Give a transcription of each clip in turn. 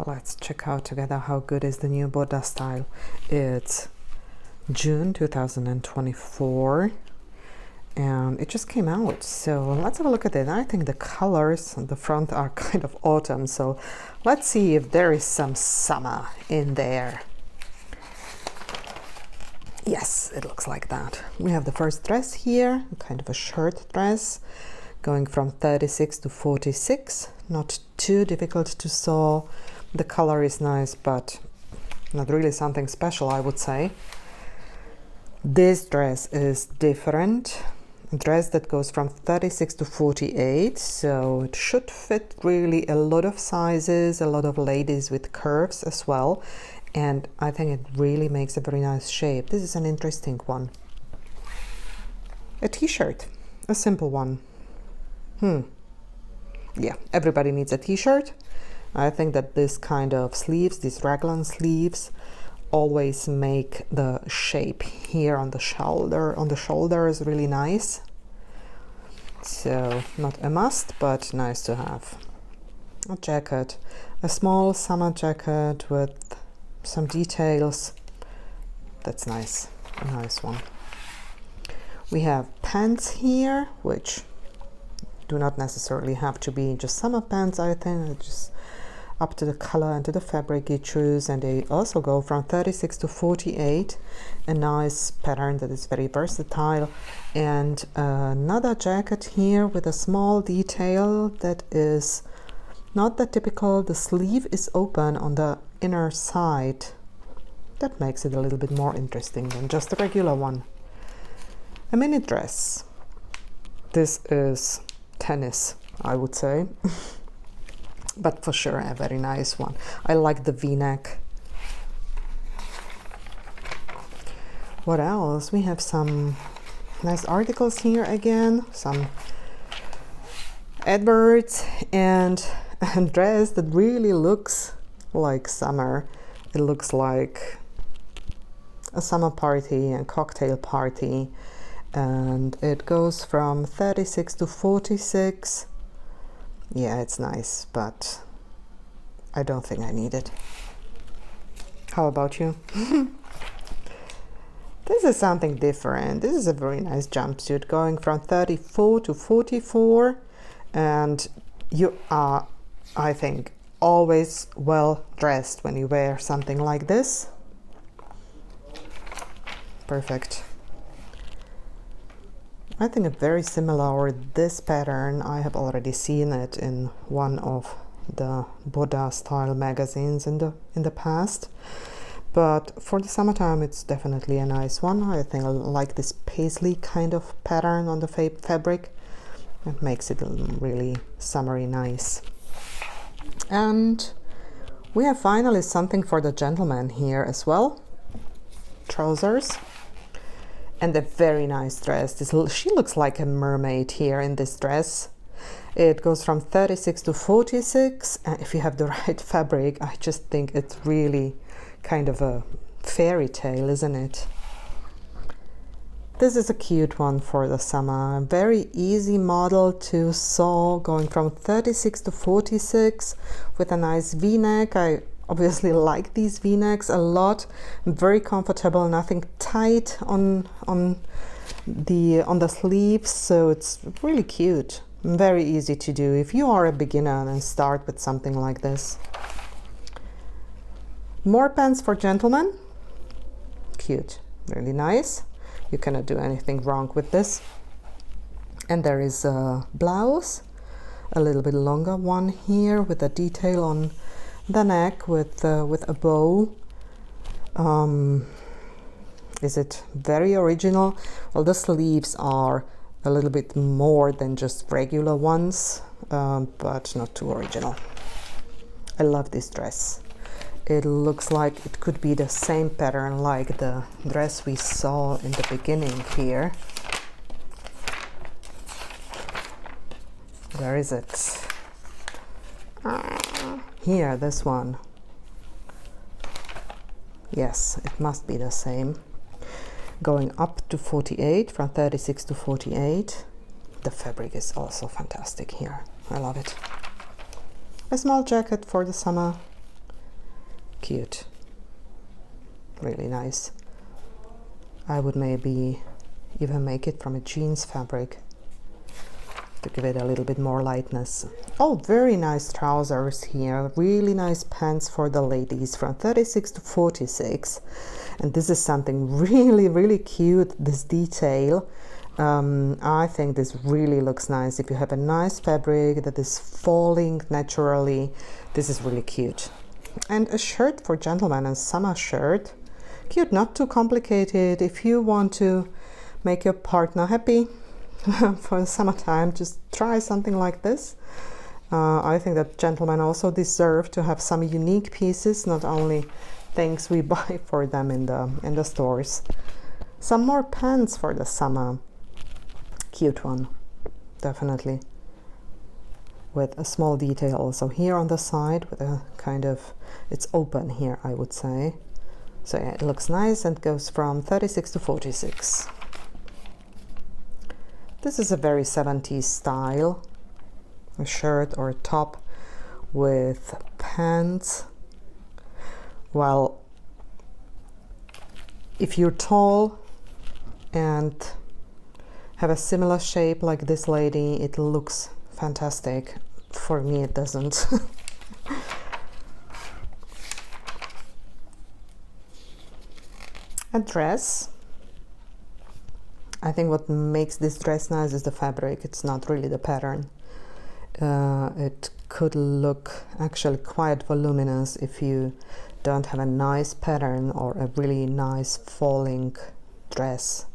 Let's check out together how good is the new Burda style. It's June 2024 and it just came out, so let's have a look at it. I think the colors on the front are kind of autumn, so let's see if there is some summer in there. Yes, it looks like that. We have the first dress here, kind of a shirt dress, going from 36 to 46. Not too difficult to sew. The color is nice, but not really something special, I would say. This dress is different. A dress that goes from 36 to 48, so it should fit really a lot of sizes, a lot of ladies with curves as well. And I think it really makes a very nice shape. This is an interesting one. A t-shirt, a simple one. Yeah, everybody needs a t-shirt. I think that this kind of sleeves, these raglan sleeves, always make the shape here on the shoulder is really nice. So not a must, but nice to have. A jacket, a small summer jacket with some details. That's nice, a nice one. We have pants here, which do not necessarily have to be just summer pants. I think it's just up to the color and to the fabric you choose, and they also go from 36 to 48. A nice pattern that is very versatile. And another jacket here with a small detail that is not that typical. The sleeve is open on the inner side. That makes it a little bit more interesting than just a regular one. A mini dress. This is tennis, I would say. But for sure a very nice one. I like the v-neck. What else? We have some nice articles here again, some adverts, and a dress that really looks like summer. It looks like a summer party and cocktail party, and it goes from 36 to 46. Yeah, it's nice, but I don't think I need it. How about you? This is something different. This is a very nice jumpsuit going from 34 to 44, and you are, I think, always well dressed when you wear something like this. Perfect. I think a very similar, or this pattern, I have already seen it in one of the Burda Style magazines in the past. But for the summertime, it's definitely a nice one. I think I like this paisley kind of pattern on the fabric. It makes it really summery nice. And we have finally something for the gentleman here as well. Trousers. And a very nice dress. She looks like a mermaid here in this dress. It goes from 36 to 46, and if you have the right fabric, I just think it's really kind of a fairy tale, isn't it? This is a cute one for the summer. Very easy model to sew, going from 36 to 46 with a nice v-neck. I obviously like these v-necks a lot. Very comfortable, nothing tight on the sleeves, so it's really cute. Very easy to do if you are a beginner and start with something like this. More pants for gentlemen. Cute, really nice. You cannot do anything wrong with this. And there is a blouse, a little bit longer one here with a detail on the neck with a bow. Is it very original? Well, the sleeves are a little bit more than just regular ones, but not too original. I love this dress. It looks like it could be the same pattern like the dress we saw in the beginning here. Where is it? Here, this one. Yes, it must be the same. Going up to 48, from 36 to 48. The fabric is also fantastic here. I love it. A small jacket for the summer. Cute. Really nice. I would maybe even make it from a jeans fabric to give it a little bit more lightness. Oh, very nice trousers here. Really nice pants for the ladies from 36 to 46. And this is something really, really cute, this detail. I think this really looks nice. If you have a nice fabric that is falling naturally, this is really cute. And a shirt for gentlemen, a summer shirt. Cute, not too complicated. If you want to make your partner happy for the summertime, just try something like this. I think that gentlemen also deserve to have some unique pieces, not only things we buy for them in the stores. Some more pants for the summer. Cute one, definitely. With a small detail also here on the side, with a kind of, it's open here, I would say. So yeah, it looks nice and goes from 36 to 46. This is a very 70s style, a shirt or a top with pants. Well, if you're tall and have a similar shape like this lady, it looks fantastic. For me, it doesn't. A dress. I think what makes this dress nice is the fabric. It's not really the pattern. It could look actually quite voluminous if you don't have a nice pattern or a really nice falling dress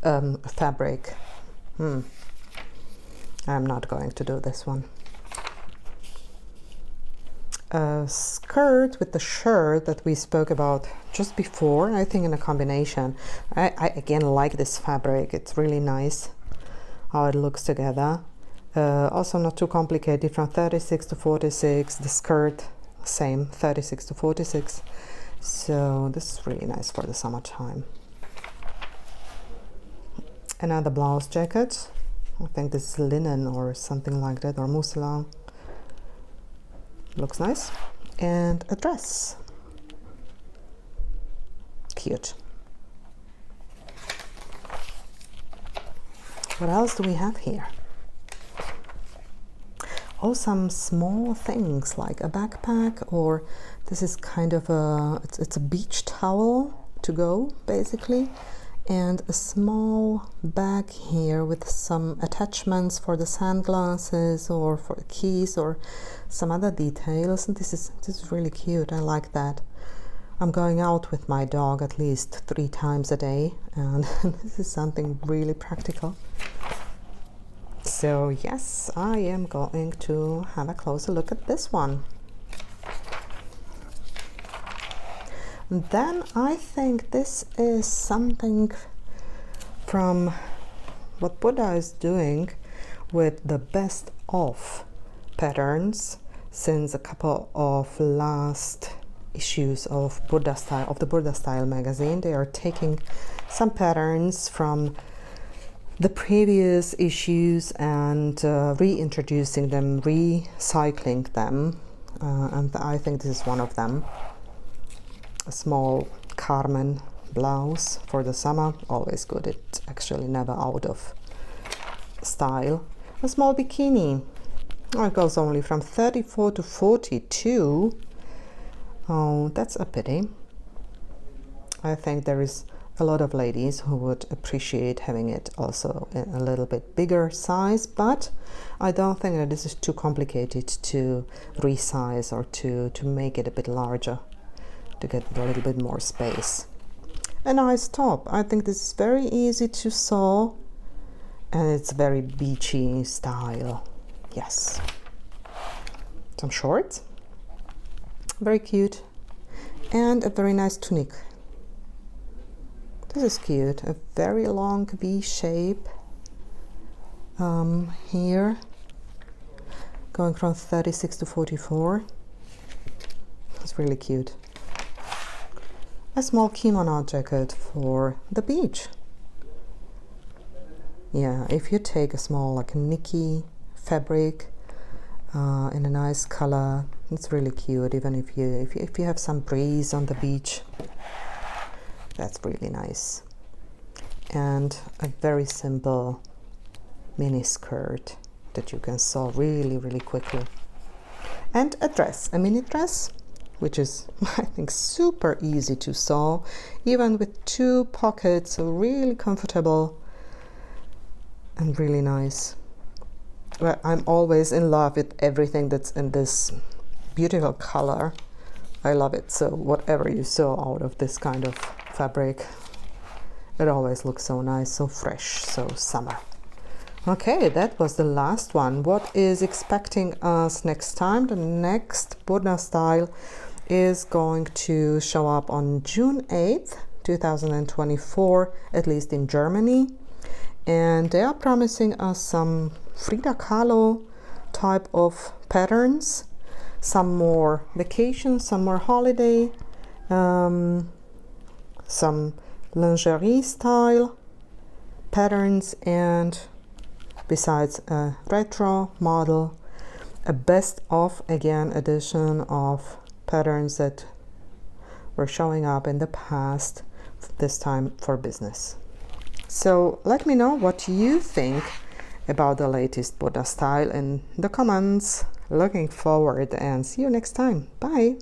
fabric. I'm not going to do this one. A skirt with the shirt that we spoke about just before, I think in a combination. I again like this fabric. It's really nice how it looks together. Also not too complicated, from 36 to 46. The skirt, same, 36 to 46. So this is really nice for the summertime. Another blouse jacket. I think this is linen or something like that, or mousseline. Looks nice. And a dress. Cute. What else do we have here? Oh, some small things like a backpack, or this is kind of a, it's a beach towel to go, basically. And a small bag here with some attachments for the sunglasses or for the keys or some other details. And this is really cute. I like that. I'm going out with my dog at least 3 times a day, and this is something really practical. So yes, I am going to have a closer look at this one. Then I think this is something from what Burda is doing with the best of patterns since a couple of last issues of Burda Style, of the Burda Style magazine. They are taking some patterns from the previous issues and reintroducing them, recycling them, and I think this is one of them. A small Carmen blouse for the summer, always good. It's actually never out of style. A small bikini. Oh, it goes only from 34 to 42. Oh, that's a pity. I think there is a lot of ladies who would appreciate having it also in a little bit bigger size, but I don't think that this is too complicated to resize or to make it a bit larger, to get a little bit more space. A nice top. I think this is very easy to sew and it's very beachy style. Yes. Some shorts. Very cute. And a very nice tunic. This is cute. A very long V shape here, going from 36 to 44. It's really cute. A small kimono jacket for the beach. Yeah, if you take a small like Nikki fabric in a nice color, It's really cute, even if you have some breeze on the beach. That's really nice. And a very simple mini skirt that you can sew really, really quickly. And a dress, a mini dress, which is, I think, super easy to sew, even with 2 pockets, so really comfortable and really nice. Well, I'm always in love with everything that's in this beautiful color. I love it. So whatever you sew out of this kind of fabric, it always looks so nice, so fresh, so summer. Okay, that was the last one. What is expecting us next time? The next Burda style is going to show up on June 8th, 2024, at least in Germany. And they are promising us some Frida Kahlo type of patterns, some more vacation, some more holiday, some lingerie style patterns, and besides a retro model, a best of again edition of patterns that were showing up in the past, this time for business. So let me know what you think about the latest Burda style in the comments. Looking forward and see you next time. Bye!